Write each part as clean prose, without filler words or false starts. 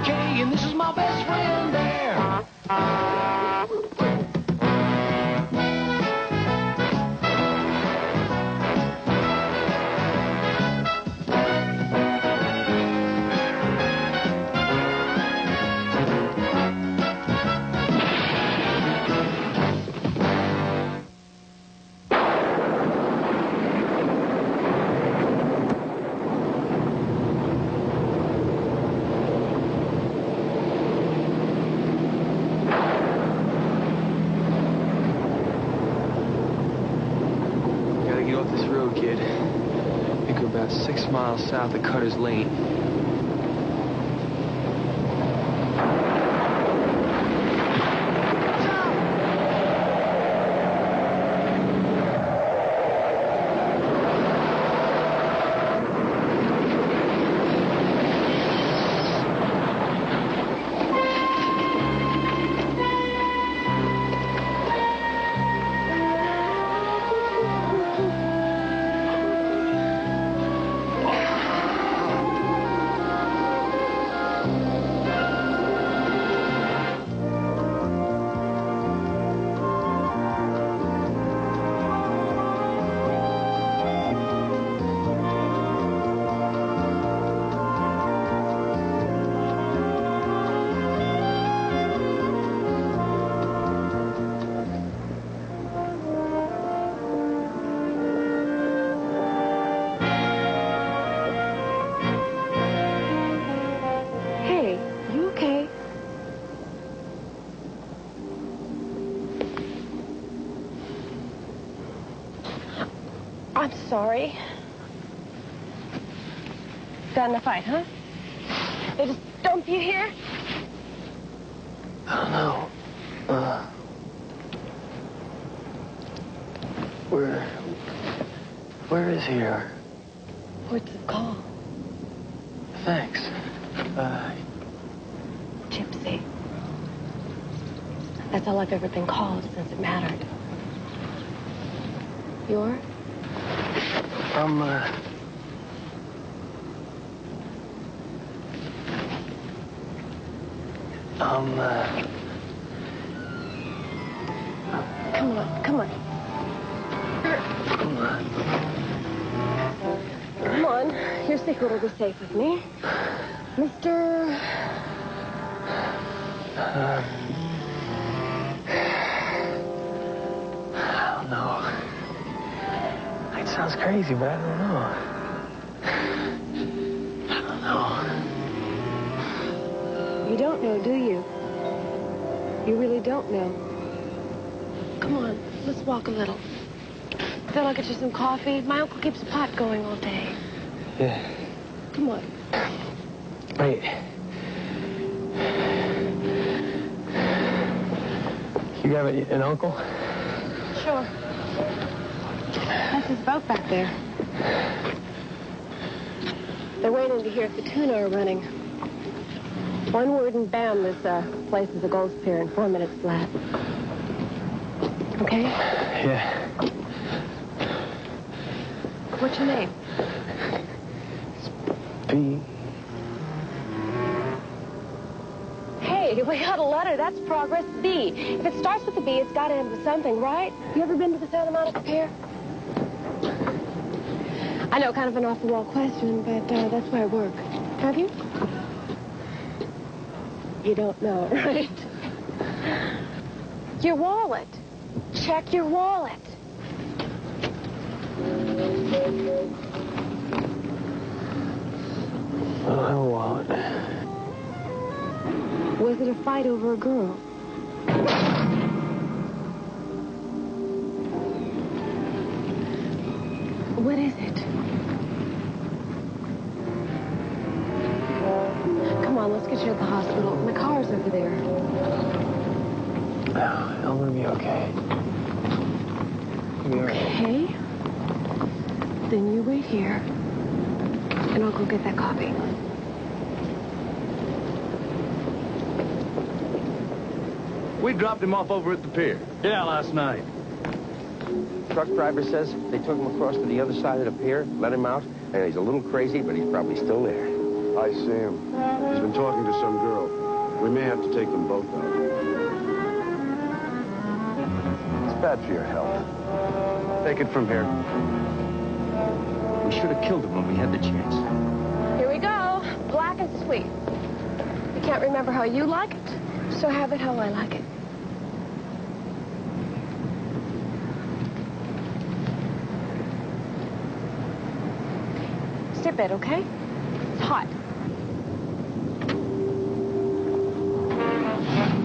okay, and this is my best friend, Bear. Get off this road, kid. I think we're about 6 miles south of Cutter's Lane. I'm sorry. Got in a fight, huh? They just dump you here? I don't know. Where is here? What's the call? Thanks. Gypsy. That's all I've ever been called since it mattered. You're? Come on, come on. Come on. Your secret will be safe with me. Mr. I don't know. It sounds crazy, but I don't know. I don't know. You don't know, do you? You really don't know. Come on, let's walk a little. Phil, I'll get you some coffee. My uncle keeps a pot going all day. Yeah. Come on. Wait. You have an uncle? Sure. That's his boat back there. They're waiting to hear if the tuna are running. One word and bam, this place is a gold spear in 4 minutes flat. Okay? Yeah. What's your name? B. Hey, we got a letter. That's progress. B. If it starts with a B, it's got to end with something, right? You ever been to the Santa Monica Pier? I know, kind of an off-the-wall question, but that's where I work. Have you? You don't know, right? Your wallet. Check your wallet. I don't have a wallet. Was it a fight over a girl? What is it? Come on, let's get you at the hospital. My car's over there. I'm gonna be okay. I'll be all right. Okay. Then you wait here, and I'll go get that coffee. We dropped him off over at the pier. Yeah, last night. Truck driver says they took him across to the other side of the pier, let him out, and he's a little crazy, but he's probably still there. I see him. He's been talking to some girl. We may have to take them both out. It's bad for your health. Take it from here. We should have killed him when we had the chance. Here we go. Black and sweet. I can't remember how you like it, so have it how I like it. Sip it, okay? It's hot.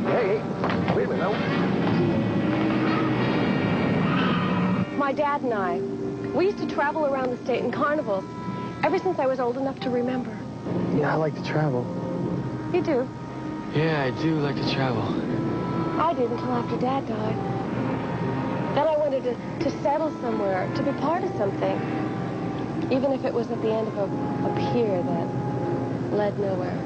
Hey, wait a minute. My dad and I, we used to travel around the state in carnivals ever since I was old enough to remember. Yeah, I like to travel. You do? Yeah, I do like to travel. I did until after Dad died. Then I wanted to settle somewhere, to be part of something. Even if it was at the end of a pier that led nowhere.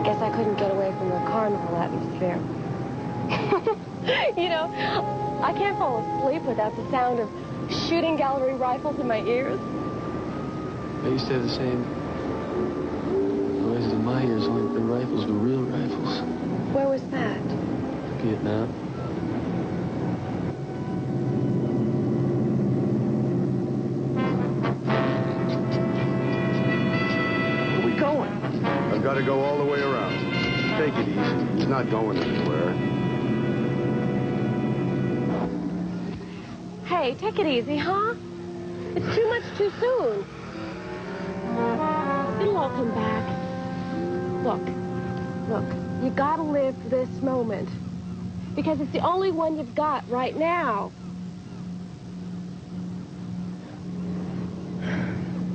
Guess I couldn't get away from the carnival atmosphere. You know, I can't fall asleep without the sound of shooting gallery rifles in my ears. I used to have the same noises in my ears, only the rifles were real rifles. Where was that? Vietnam. Where are we going? I've got to go all the way around. Take it easy. He's not going anywhere. Hey, take it easy, huh? It's too much too soon. It'll all come back. Look, you gotta live this moment. Because it's the only one you've got right now.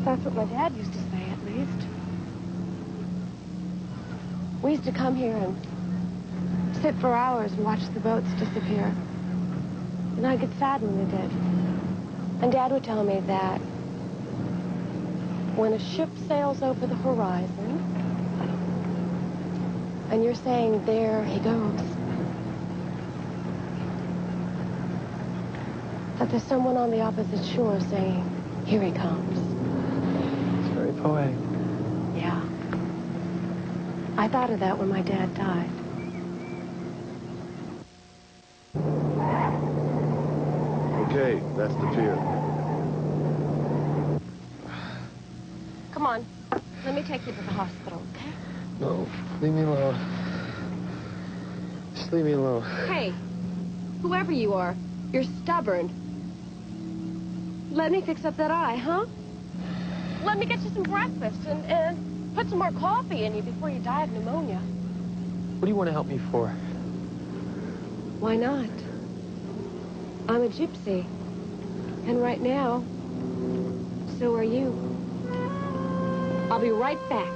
That's what my dad used to say, at least. We used to come here and sit for hours and watch the boats disappear. And I'd get sad when they did. And Dad would tell me that when a ship sails over the horizon, and you're saying, there he goes, that there's someone on the opposite shore saying, here he comes. It's very poetic. Yeah. I thought of that when my dad died. Okay, that's the pier. Come on. Let me take you to the hospital, okay? No, leave me alone. Just leave me alone. Hey, whoever you are, you're stubborn. Let me fix up that eye, huh? Let me get you some breakfast and put some more coffee in you before you die of pneumonia. What do you want to help me for? Why not? I'm a gypsy. And right now, so are you. I'll be right back.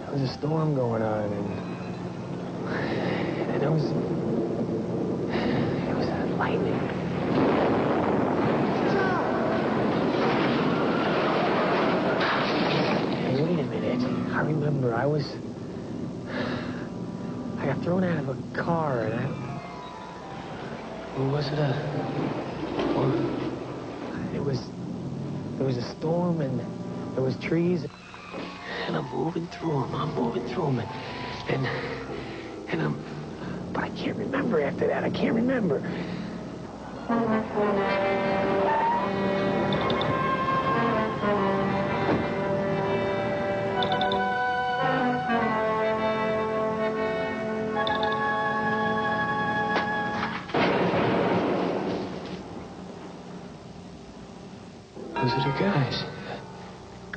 There was a storm going on, and it was lightning. Hey, wait a minute. I remember I got thrown out of a car, and was it there was a storm, and there was trees, and I'm moving through them, and but I can't remember after that. I can't remember.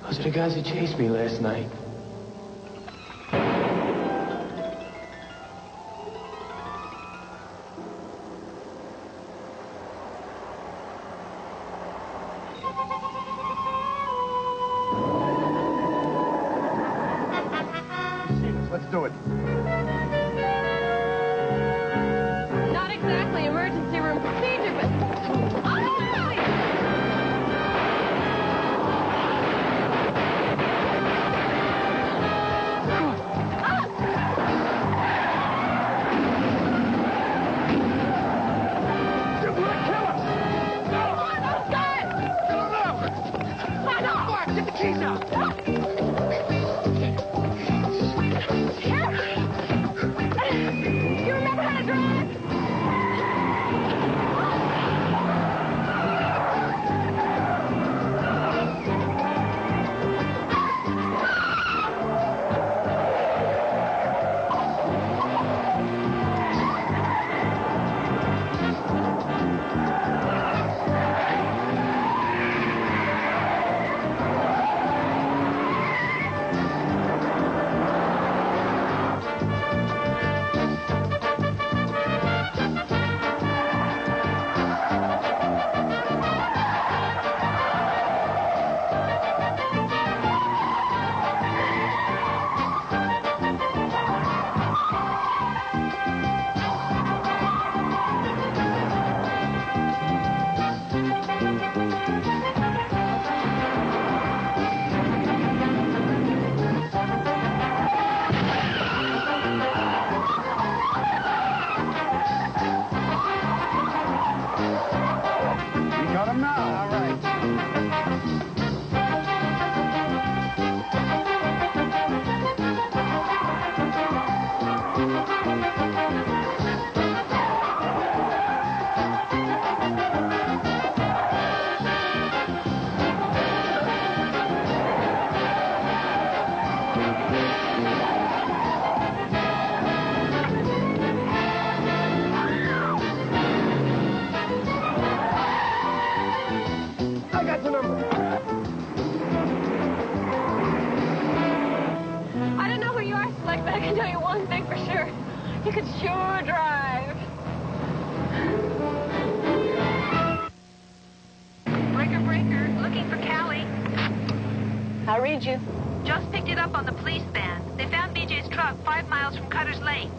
Those are the guys that chased me last night. Let's do it. Not exactly emergency room procedure, but... You could sure drive. Breaker, breaker. Looking for Callie. I'll read you. Just picked it up on the police van. They found BJ's truck 5 miles from Cutter's Lane.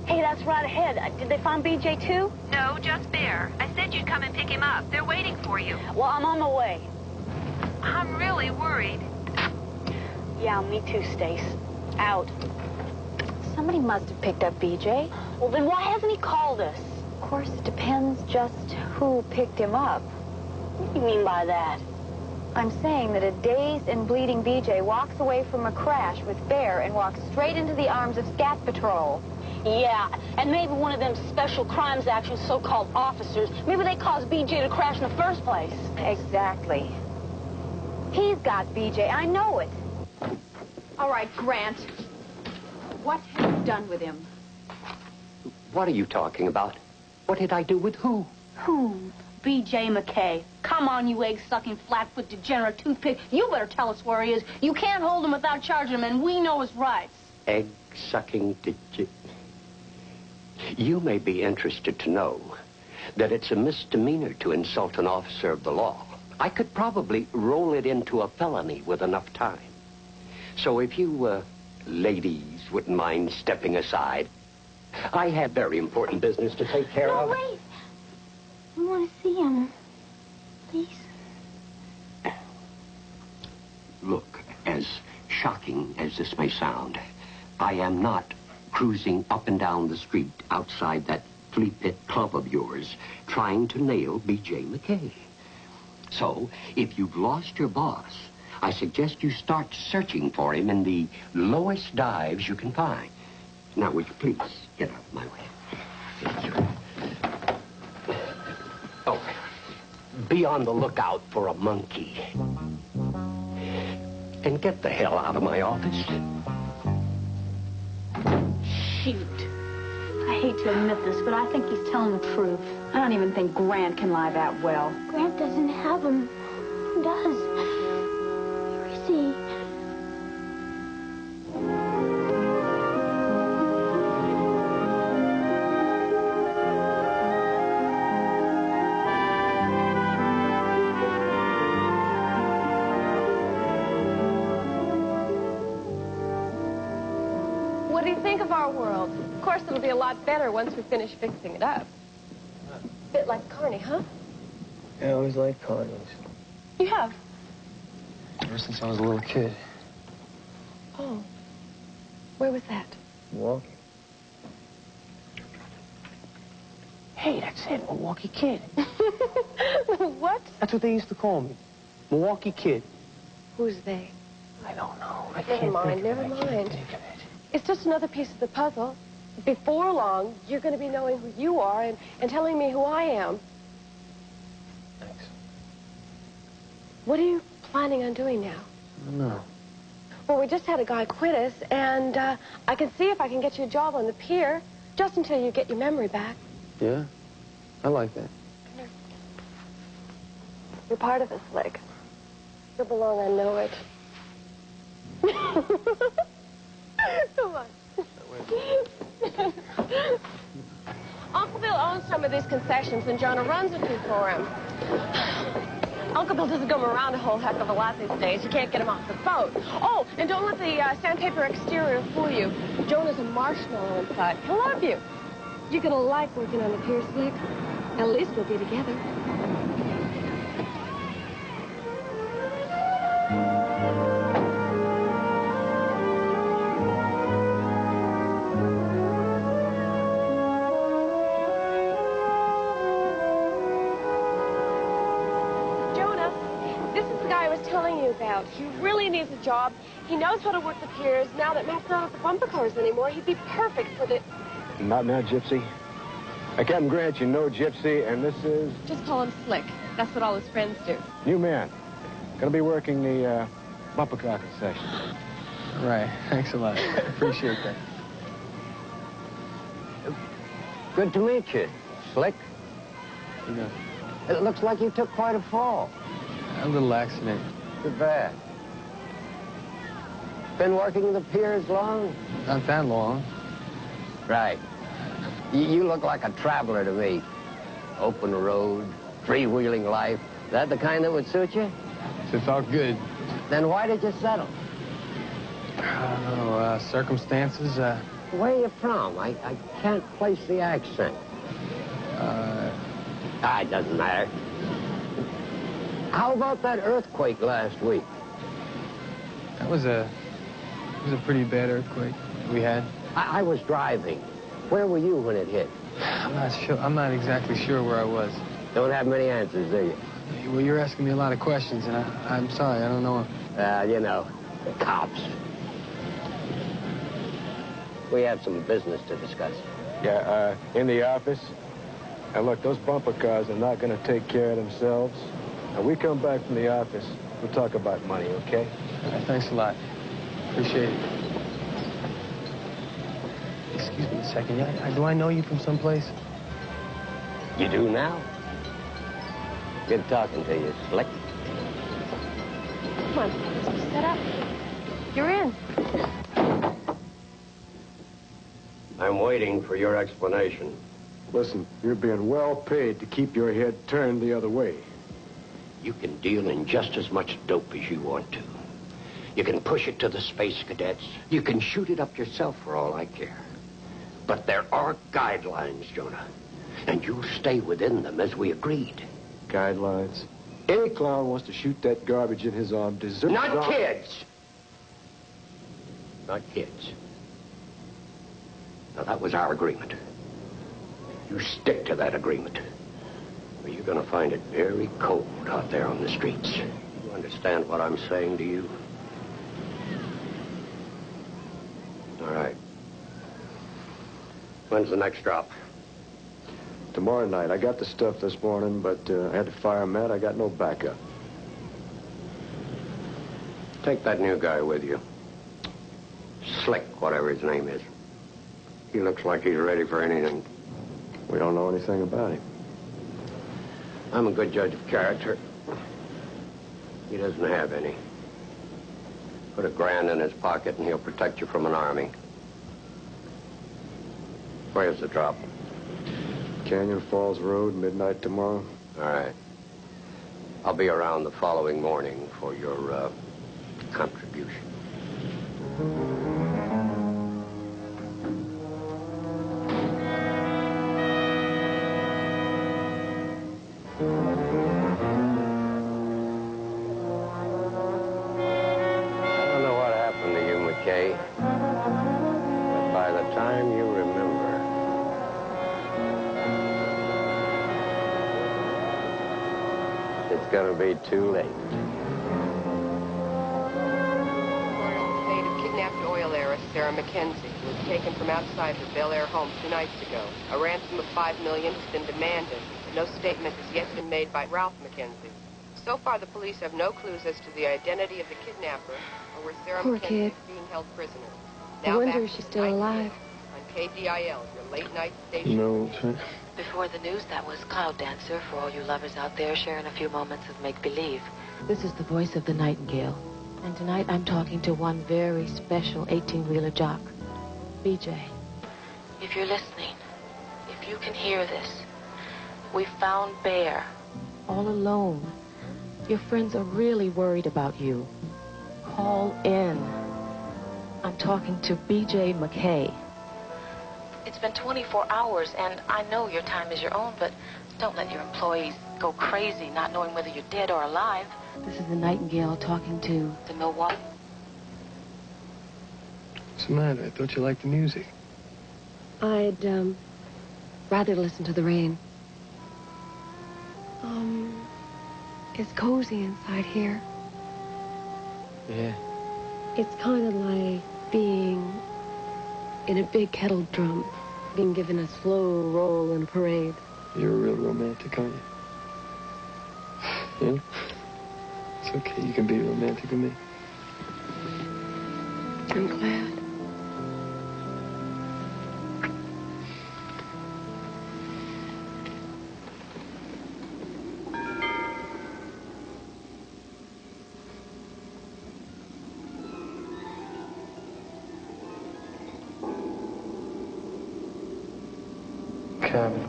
Hey, that's right ahead. Did they find BJ too? No, just Bear. I said you'd come and pick him up. They're waiting for you. Well, I'm on my way. I'm really worried. Yeah, me too, Stace. Out. Somebody must have picked up BJ. Well, then why hasn't he called us? Of course, it depends just who picked him up. What do you mean by that? I'm saying that a dazed and bleeding BJ walks away from a crash with Bear and walks straight into the arms of Scat Patrol. Yeah, and maybe one of them special crimes action so-called officers, maybe they caused BJ to crash in the first place. Exactly. He's got BJ, I know it. All right, Grant. What have you done with him? What are you talking about? What did I do with who? Who? BJ McKay. Come on, you egg-sucking, flat-foot, degenerate toothpick. You better tell us where he is. You can't hold him without charging him, and we know his rights. Egg-sucking You may be interested to know that it's a misdemeanor to insult an officer of the law. I could probably roll it into a felony with enough time. So if you, ladies wouldn't mind stepping aside, I have very important business to take care of. No, wait. I want to see him. Please. Look, as shocking as this may sound, I am not cruising up and down the street outside that flea pit club of yours trying to nail B.J. McKay. So, if you've lost your boss, I suggest you start searching for him in the lowest dives you can find. Now, would you please get out of my way? Thank you. Oh, be on the lookout for a monkey. And get the hell out of my office. Shoot. I hate to admit this, but I think he's telling the truth. I don't even think Grant can lie that well. Grant doesn't have him. Who does? Where is he? What do you think of our world? Of course, it'll be a lot better once we finish fixing it up. Bit like Carney, huh? I always liked Carney's. You have? Ever since I was a little kid. Oh. Where was that? Milwaukee. Hey, that's it, Milwaukee Kid. What? That's what they used to call me. Milwaukee Kid. Who's they? I don't know. Never mind, never mind. It's just another piece of the puzzle. Before long, you're going to be knowing who you are and telling me who I am. Thanks. What are you planning on doing now? I don't know. Well, we just had a guy quit us, and I can see if I can get you a job on the pier, just until you get your memory back. Yeah? I like that. You're part of us, Slick. You'll belong, I know it. Come on. Uncle Bill owns some of these concessions, and Jonah runs a few for him. Uncle Bill doesn't come around a whole heck of a lot these days. You can't get him off the boat. Oh, and don't let the sandpaper exterior fool you. Jonah's a marshmallow inside. He'll love you. You're going to like working on the pier, Slick. At least we'll be together. About. He really needs a job. He knows how to work the piers. Now that Matt's not at the bumper cars anymore, he'd be perfect for the... Not now, Gypsy. Captain Grant, you know Gypsy, and this is... Just call him Slick. That's what all his friends do. New man. Gonna be working the bumper car concession. Right. Thanks a lot. Appreciate that. Good to meet you, Slick. You know, It looks like you took quite a fall. a little accident. Too bad. Been working the piers long? Not that long. Right. You look like a traveler to me. Open road, freewheeling life. Is that the kind that would suit you? If it felt good. Then why did you settle? I don't know, circumstances, Where are you from? I can't place the accent. It doesn't matter. How about that earthquake last week? It was a pretty bad earthquake we had. I was driving. Where were you when it hit? I'm not sure. I'm not exactly sure where I was. Don't have many answers, do you? Well, you're asking me a lot of questions, and I'm sorry, I don't know. You know, the cops. We have some business to discuss. Yeah, in the office. Now, look, those bumper cars are not going to take care of themselves. When we come back from the office, we'll talk about money, okay? All right, thanks a lot. Appreciate it. Excuse me a second. Do I know you from someplace? You do now? Good talking to you, Slick. Come on, let's set up. You're in. I'm waiting for your explanation. Listen, you're being well paid to keep your head turned the other way. You can deal in just as much dope as you want to. You can push it to the space cadets. You can shoot it up yourself for all I care. But there are guidelines, Jonah. And you'll stay within them as we agreed. Guidelines. Any clown wants to shoot that garbage in his arm deserves... Not kids! Not kids. Now, that was our agreement. You stick to that agreement, or you're going to find it very cold out there on the streets. You understand what I'm saying to you? All right. When's the next drop? Tomorrow night. I got the stuff this morning, but I had to fire Matt. I got no backup. Take that new guy with you. Slick, whatever his name is. He looks like he's ready for anything. We don't know anything about him. I'm a good judge of character. He doesn't have any. Put $1,000 in his pocket and he'll protect you from an army. Where's the drop? Canyon Falls Road, midnight tomorrow. All right. I'll be around the following morning for your contribution. But by the time you remember, it's going to be too late. State of kidnapped oil heiress Sarah Mackenzie, who was taken from outside her Bel Air home 2 nights ago. A ransom of $5 million has been demanded, but no statement has yet been made by Ralph Mackenzie. So far, the police have no clues as to the identity of the kidnapper or where Sarah Poor Mackenzie kid. is being held prisoner. I Now wonder back if to she's the still night alive. on KDIL, your late-night station. No, sir. Before the news, that was Cloud Dancer for all you lovers out there sharing a few moments of make-believe. This is the voice of the Nightingale. And tonight I'm talking to one very special 18-wheeler jock, BJ. If you're listening, if you can hear this, we found Bear, all alone. Your friends are really worried about you. Call in. I'm talking to BJ McKay. It's been 24 hours, and I know your time is your own, but don't let your employees go crazy not knowing whether you're dead or alive. This is the Nightingale talking to the Milwaukee. What's the matter? I thought you liked the music. I'd, rather listen to the rain. It's cozy inside here. Yeah. It's kind of like being in a big kettle drum, being given a slow roll in a parade. You're a real romantic, aren't you? Yeah? It's okay. You can be romantic with me. I'm glad. Cabin.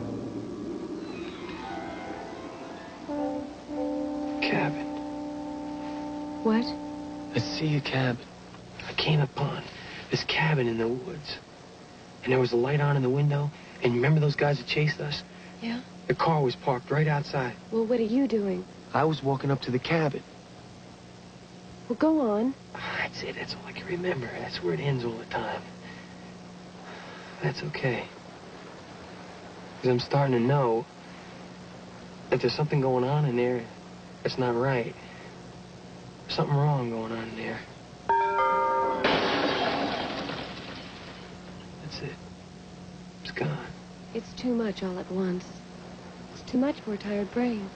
Cabin. What? I see a cabin. I came upon this cabin in the woods. And there was a light on in the window. And you remember those guys that chased us? Yeah? The car was parked right outside. Well, what are you doing? I was walking up to the cabin. Well, go on. That's it. That's all I can remember. That's where it ends all the time. That's okay. Because I'm starting to know that there's something going on in there that's not right. There's something wrong going on in there. That's it. It's gone. It's too much all at once. It's too much for a tired brain.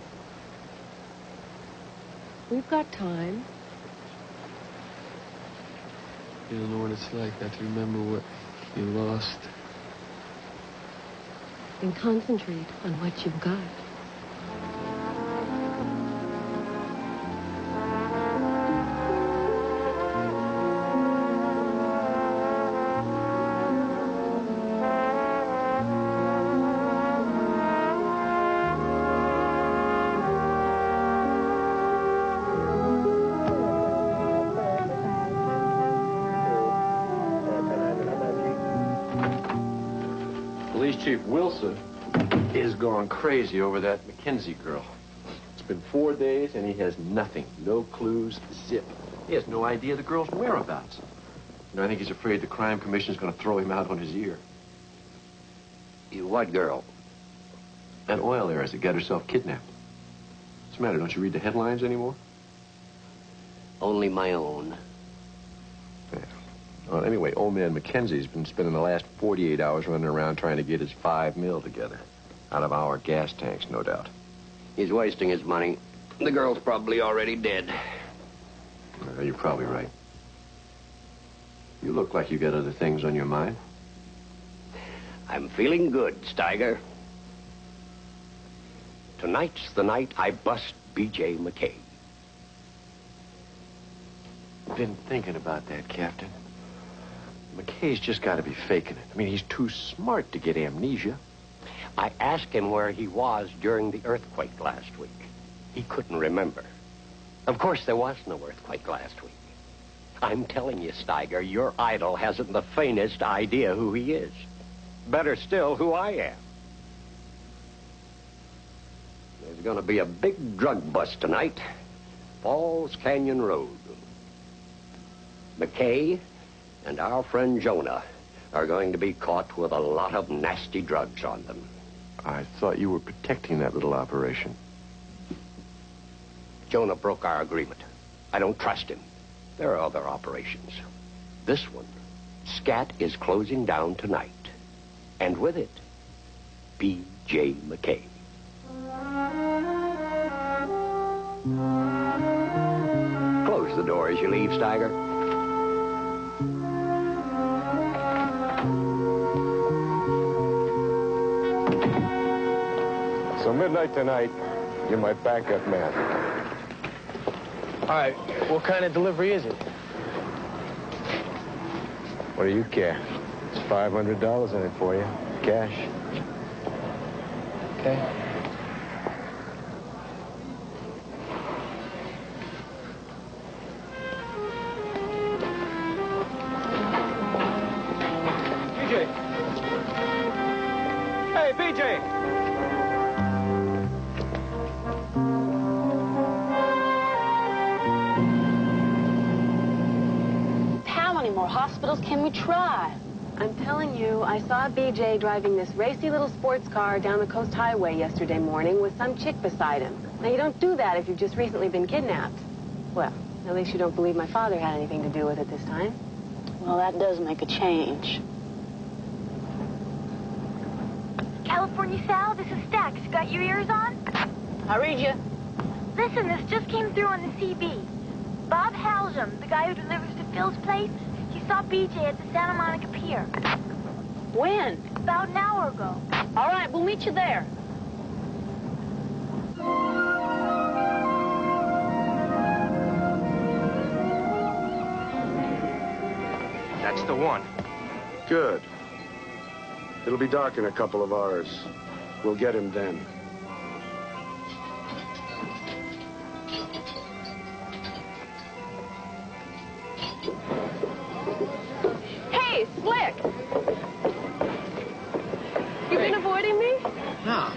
We've got time. You don't know what it's like not to remember what you lost. And concentrate on what you've got. Police Chief Wilson is gone crazy over that Mackenzie girl. It's been 4 days, and he has nothing. No clues, zip. He has no idea the girl's whereabouts. You know, I think he's afraid the crime commission's going to throw him out on his ear. You what girl? That oil heiress that got herself kidnapped. What's the matter? Don't you read the headlines anymore? Only my own. Yeah. Well, anyway, old man Mackenzie's been spending the last 48 hours running around trying to get his $5 million together. Out of our gas tanks, no doubt. He's wasting his money. The girl's probably already dead. You're probably right. You look like you got other things on your mind. I'm feeling good, Steiger. Tonight's the night I bust B.J. McKay. Been thinking about that, Captain. McKay's just got to be faking it. I mean, he's too smart to get amnesia. I asked him where he was during the earthquake last week. He couldn't remember. Of course, there was no earthquake last week. I'm telling you, Steiger, your idol hasn't the faintest idea who he is. Better still, who I am. There's going to be a big drug bust tonight. Falls Canyon Road. McKay and our friend Jonah are going to be caught with a lot of nasty drugs on them. I thought you were protecting that little operation. Jonah broke our agreement. I don't trust him. There are other operations. This one, Scat is closing down tonight. And with it, B.J. McKay. Close the door as you leave, Steiger. So midnight tonight, you're my backup man. All right, what kind of delivery is it? What do you care? It's $500 in it for you. Cash. Okay. BJ. Hey, BJ. More hospitals can we try? I'm telling you, I saw BJ driving this racy little sports car down the coast highway yesterday morning with some chick beside him. Now, you don't do that if you've just recently been kidnapped. Well, at least you don't believe my father had anything to do with it this time. Well, that does make a change. California Sal, this is Stax. Got your ears on? I read you. Listen, this just came through on the CB. Bob Halsham, the guy who delivers to Phil's place, he saw BJ at the Santa Monica Pier. When? About an hour ago. All right, we'll meet you there. That's the one. Good. It'll be dark in a couple of hours. We'll get him then. Hey, Slick! You been avoiding me? No.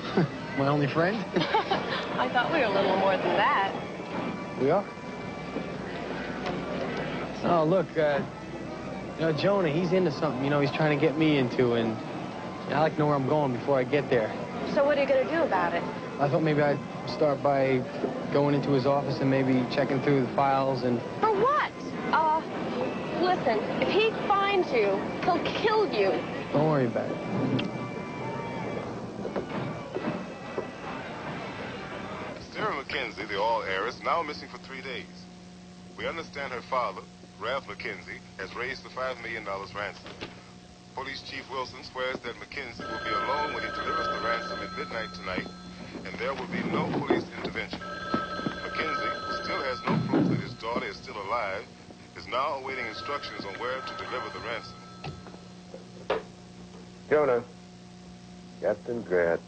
My only friend? I thought we were a little more than that. We are? Oh, look, Jonah, he's into something, he's trying to get me into, and I like to know where I'm going before I get there. So what are you going to do about it? I thought maybe I'd start by going into his office and maybe checking through the files and... For what? Listen, if he finds you, he'll kill you. Don't worry about it. Sarah McKenzie, the oil heiress, now missing for 3 days. We understand her father, Ralph McKenzie, has raised the $5 million ransom. Police Chief Wilson swears that McKenzie will be alone when he delivers the ransom at midnight tonight, and there will be no police intervention. McKenzie, who still has no proof that his daughter is still alive, is now awaiting instructions on where to deliver the ransom. Jonah. Captain Grant.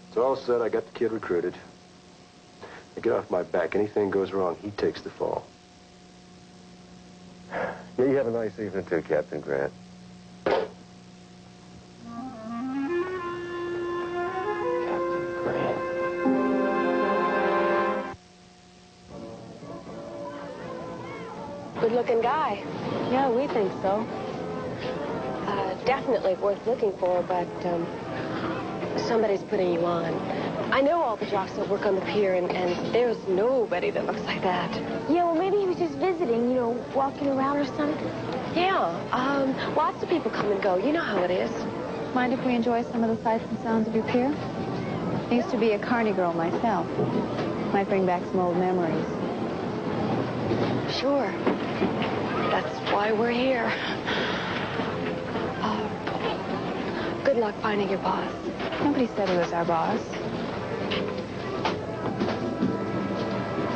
It's all set. I got the kid recruited. Now get off my back. Anything goes wrong, he takes the fall. Yeah, you have a nice evening, too, Captain Grant. Good-looking guy. Yeah, we think so. Definitely worth looking for, but somebody's putting you on. I know all the jocks that work on the pier, and there's nobody that looks like that. Yeah, well, maybe he was just visiting, walking around or something. Yeah, lots of people come and go. You know how it is. Mind if we enjoy some of the sights and sounds of your pier? I used to be a carny girl myself. Might bring back some old memories. Sure. That's why we're here. Good luck finding your boss. Nobody said he was our boss.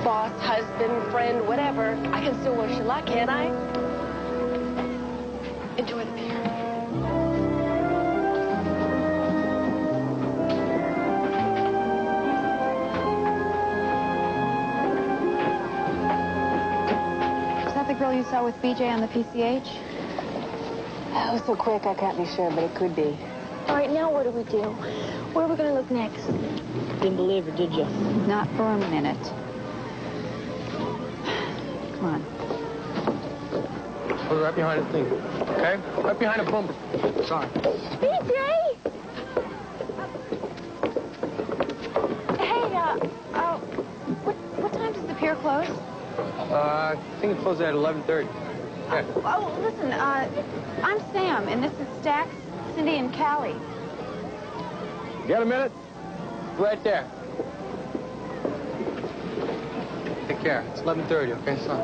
Boss, husband, friend, whatever. I can still wish you luck, can't I? Enjoy the pier. Is that the girl you saw with BJ on the PCH? That was so quick, I can't be sure, but it could be. All right, now what do? Where are we going to look next? Didn't believe her, did you? Not for a minute. Come on. Put it right behind the thing, okay? Right behind the bumper. Sorry. BJ! Hey, what time does the pier close? I think it closes at 11:30. Yeah. Oh, listen, I'm Sam, and this is Stax, Cindy, and Callie. Got a minute? Right there. Take care. It's 11:30, okay, son?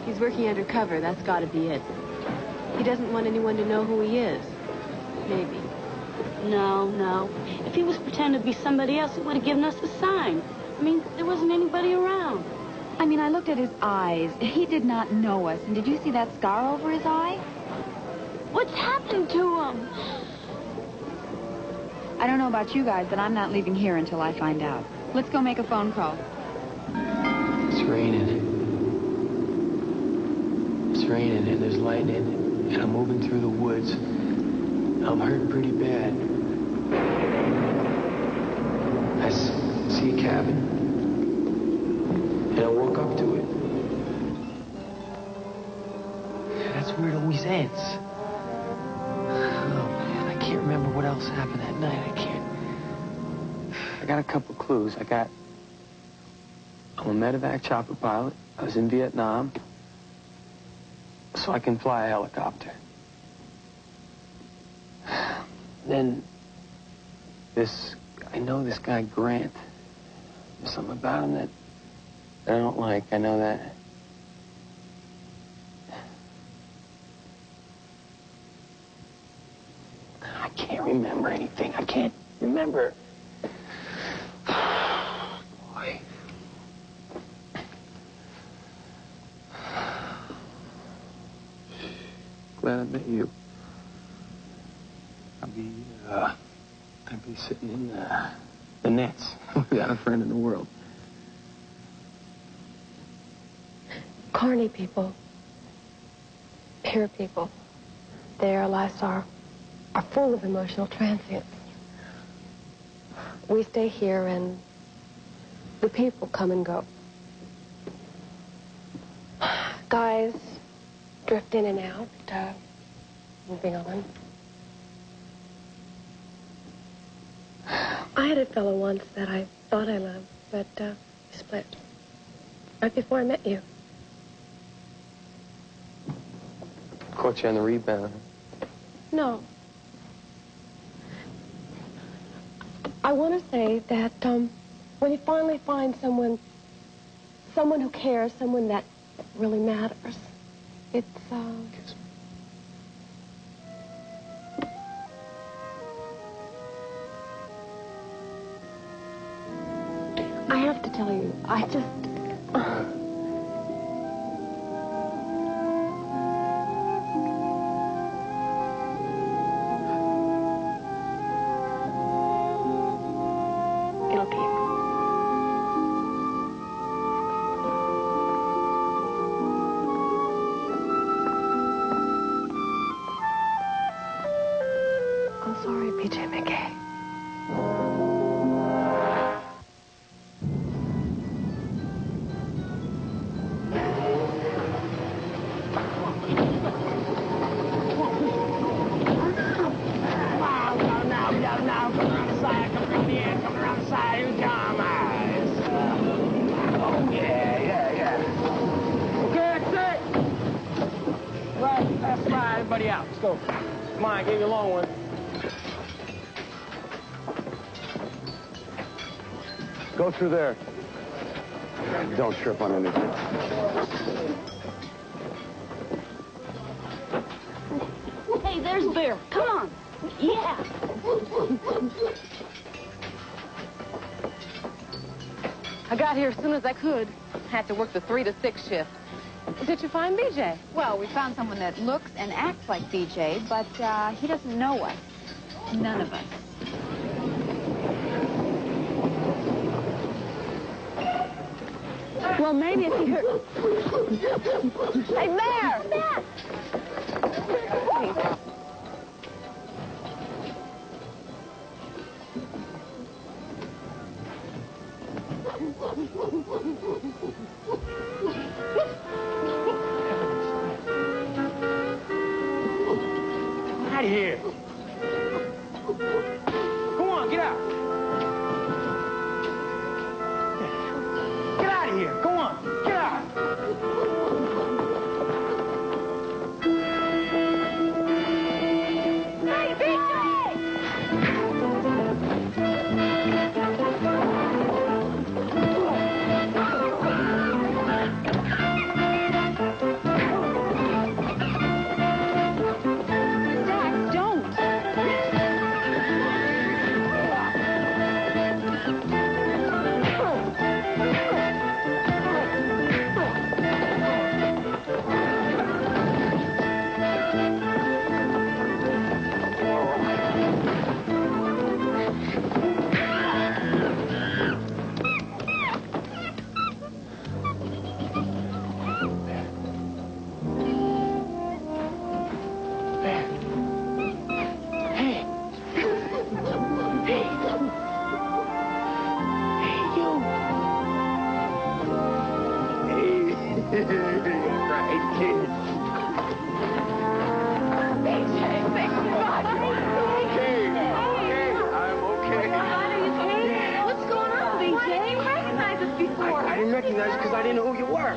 He's working undercover. That's got to be it. He doesn't want anyone to know who he is. Maybe. No. If he was pretending to be somebody else, he would have given us a sign. I mean, there wasn't anybody around. I mean, I looked at his eyes. He did not know us. And did you see that scar over his eye? What's happened to him? I don't know about you guys, but I'm not leaving here until I find out. Let's go make a phone call. It's raining. It's raining and there's lightning. And I'm moving through the woods. I'm hurt pretty bad. I see a cabin. And I walk up to it. That's where it always ends. Oh, man, I can't remember what else happened that night. I got a couple clues. I'm a medevac chopper pilot. I was in Vietnam. So I can fly a helicopter. Then, I know this guy Grant. There's something about him that I don't like. I know that. I can't remember anything. I can't remember. Boy. Glad I met you. I'd be sitting in the nets without a friend in the world. Carney people, pure people, their lives are full of emotional transience. We stay here and the people come and go. Guys drift in and out, moving on. I had a fellow once that I thought I loved, but we split. Right before I met you. Caught you on the rebound. No. I want to say that when you finally find someone who cares, someone that really matters, it's, Kiss me. I have to tell you, I just... It'll keep. I'm sorry, PJ McKay. Everybody out. Let's go. Come on, I gave you a long one. Go through there. Don't trip on anything. Hey, there's Bear. Come on. Yeah. I got here as soon as I could. Had to work the 3 to 6 shift. Did you find BJ? Well, we found someone that looks and acts like BJ, but he doesn't know us. None of us. Well, maybe if he heard... Hey, Bear! Bear! Out of here. Come on, get out. Get out of here. Go on, get out. Hey, BJ! Because I didn't know who you were.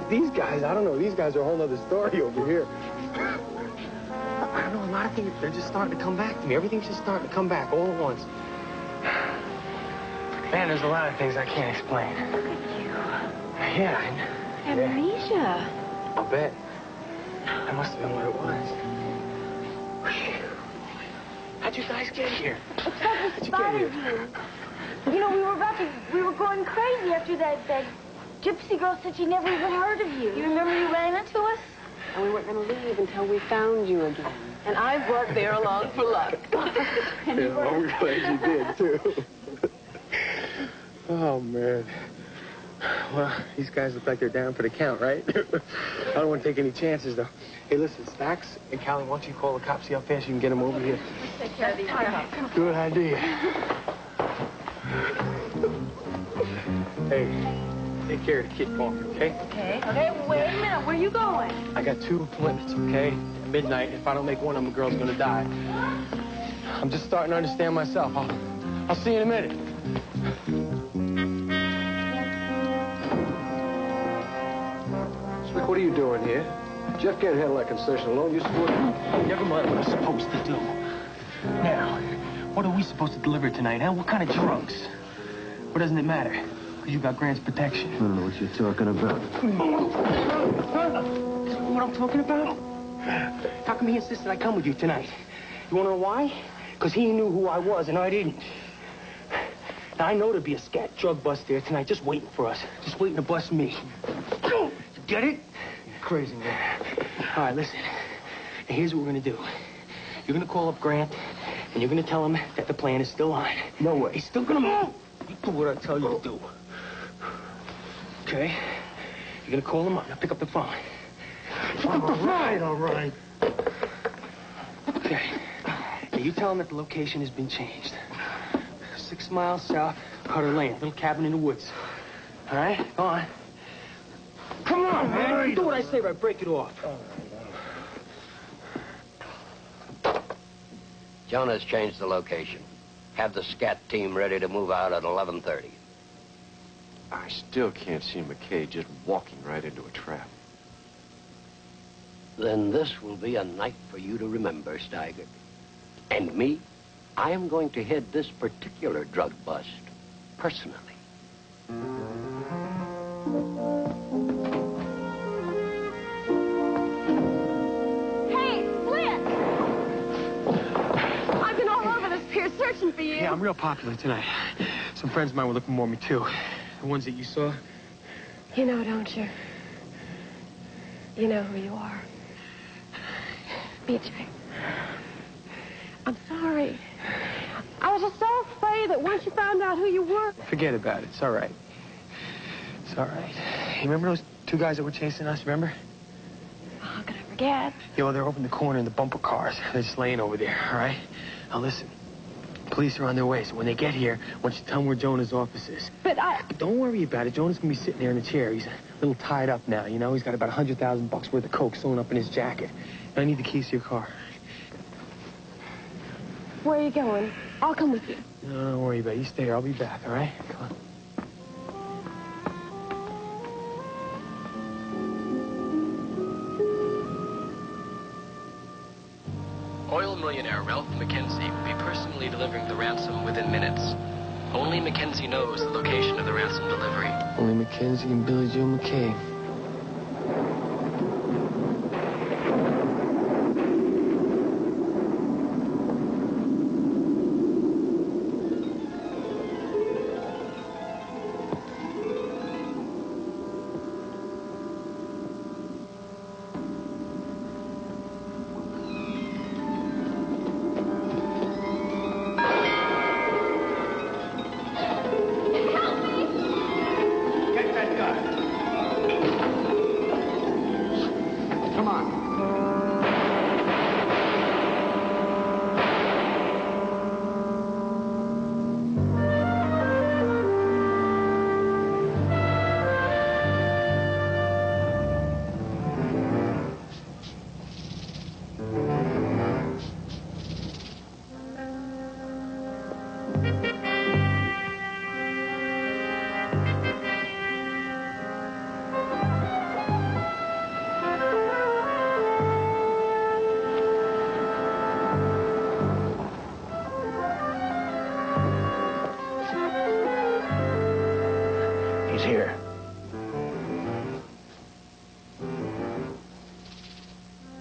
These guys, I don't know. These guys are a whole other story over here. I don't know. A lot of things, they're just starting to come back to me. Everything's just starting to come back all at once. Man, there's a lot of things I can't explain. Look at you. Yeah. Amnesia. I'll bet. That must have been what it was. How'd you guys get here? It's because we spotted you. You know, we were going crazy after that Gypsy girl said she never even heard of you. You remember you ran into us? And we weren't going to leave until we found you again. And I brought Bear along for luck. I'm glad you did, too. Oh, man. Well, these guys look like they're down for the count, right? I don't want to take any chances, though. Hey, listen, Stacks and Callie, why don't you call the cops, see how fast you can get them over here? Let's take care of these guys. Good idea. Hey, take care of the kid for me, okay? Okay. Okay, wait a minute. Where are you going? I got 2 appointments, okay? At midnight. If I don't make one of them, the girl's gonna die. I'm just starting to understand myself. I'll see you in a minute. Slick, what are you doing here? Jeff can't handle that concession alone. You're supposed to... Never mind what I'm supposed to do. Now, what are we supposed to deliver tonight, huh? What kind of drugs? What doesn't it matter? Because you got Grant's protection. I don't know what you're talking about. What I'm talking about? How come he insisted I come with you tonight? You want to know why? Because he knew who I was and I didn't. Now, I know there'll be a scat drug bust there tonight just waiting for us. Just waiting to bust me. You get it? You're crazy, man. All right, listen. Now, here's what we're going to do. You're going to call up Grant, and you're going to tell him that the plan is still on. No way. He's still going to move. You do what I tell you to do. Okay? You're going to call him up. Now, pick up the phone. All right. Okay. Now, you tell him that the location has been changed. 6 miles south, Carter Lane. Little cabin in the woods. All right? Go on. Come on, man. You do what I say, right? Break it off. Jonah's changed the location. Have the scat team ready to move out at 11:30. I still can't see McKay just walking right into a trap. Then this will be a night for you to remember, Steiger. And me, I am going to head this particular drug bust personally. Hey, Flint! I've been all over this pier searching for you. Yeah, I'm real popular tonight. Some friends of mine were looking for me, too. The ones that you saw. You know, don't you? You know who you are. BJ. I'm sorry. I was just so afraid that once you found out who you were... Forget about it. It's all right. It's all right. You remember those 2 guys that were chasing us, remember? How could I forget? Yeah, well, they're over in the corner in the bumper cars. They're just laying over there, all right? Now, listen. Police are on their way, so when they get here, I want you to tell them where Jonah's office is. But Don't worry about it. Jonah's gonna be sitting there in a chair. He's a little tied up now, you know? He's got about $100,000 worth of coke sewn up in his jacket. I need the keys to your car. where are you going? I'll come with you. No, don't worry about it. You stay here. I'll be back, all right? Come on. Oil millionaire Ralph Mackenzie will be personally delivering the ransom within minutes. Only Mackenzie knows the location of the ransom delivery. Only Mackenzie and Billy Joe McKay. Here.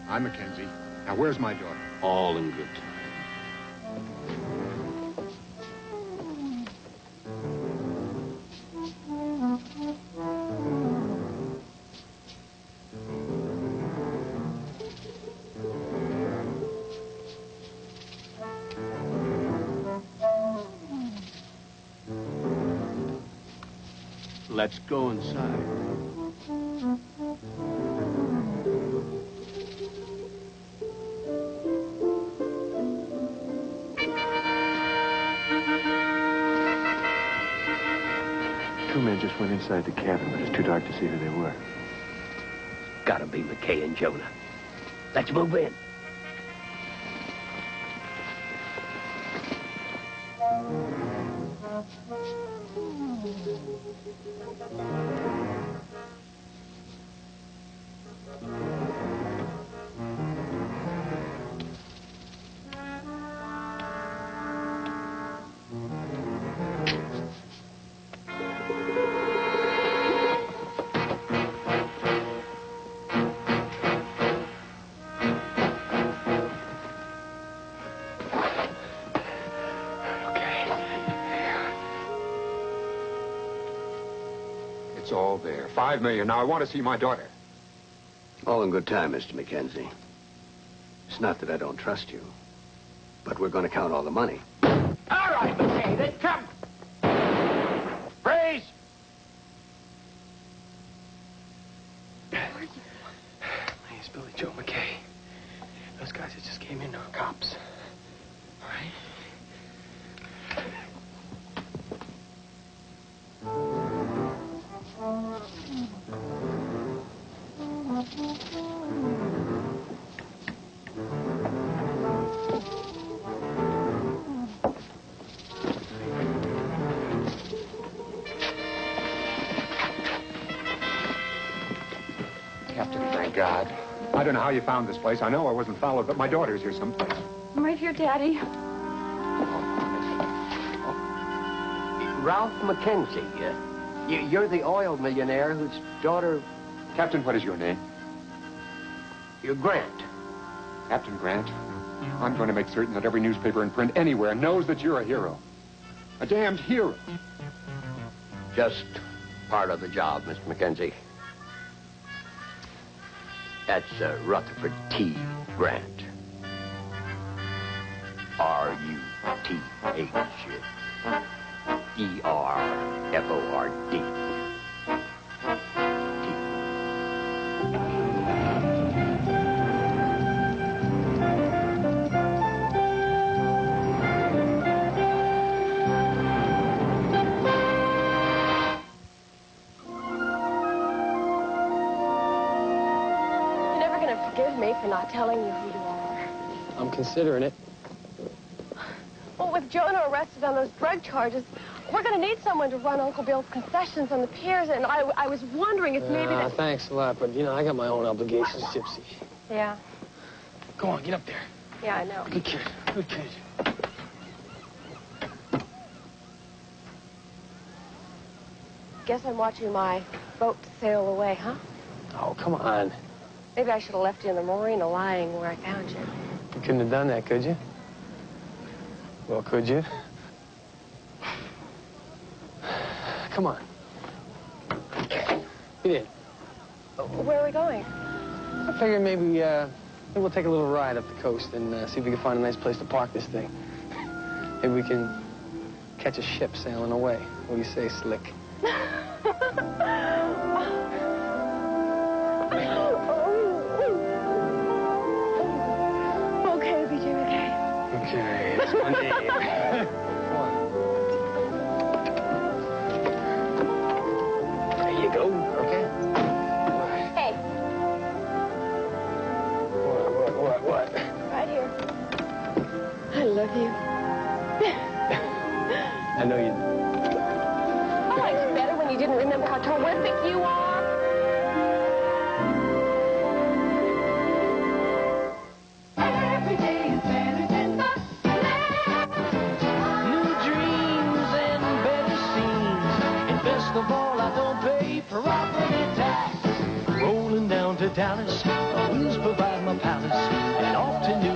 I'm Mackenzie. Now, where's my daughter? All in good time. Let's go inside. Two men just went inside the cabin, but it's too dark to see who they were. Gotta be McKay and Jonah. Let's move in. It's all there. $5 million. Now, I want to see my daughter. All in good time, Mr. Mackenzie. It's not that I don't trust you, but we're going to count all the money. All right, McKay, then come. Freeze! My name's Billy Joe McKay. Those guys that just came in are cops. All right? Captain, thank God. I don't know how you found this place. I know I wasn't followed, but my daughter's here someplace. I'm right here, Daddy. Ralph Mackenzie. You're the oil millionaire whose daughter... Captain, what is your name? You're Grant. Captain Grant. I'm going to make certain that every newspaper in print anywhere knows that you're a hero. A damned hero. Just part of the job, Mr. Mackenzie. That's Rutherford T. Grant. R-U-T-H-E-R-F-O-R-D. Forgive me for not telling you who you are. I'm considering it. Well, with Jonah arrested on those drug charges, we're going to need someone to run Uncle Bill's concessions on the piers, and I was wondering if maybe that... Thanks a lot, but, you know, I got my own obligations, Gypsy. Yeah. Go on, get up there. Yeah, I know. Good kid. Good kid. Guess I'm watching my boat sail away, huh? Oh, come on. Maybe I should have left you in the marina lying where I found you. You couldn't have done that, could you? Well, could you? Come on. Get in. Where are we going? I figured maybe we'll take a little ride up the coast and see if we can find a nice place to park this thing. Maybe we can catch a ship sailing away. What do you say, Slick? Okay, BJ McKay. Okay, that's my name. Come on. There you go. Okay. Hey. What? Right here. I love you. I know you. I liked you better when you didn't remember how terrific you are. Every day is better than the new dreams and better scenes. And best of all, I don't pay property tax. Rolling down to Dallas, wheels provide my palace, and off to New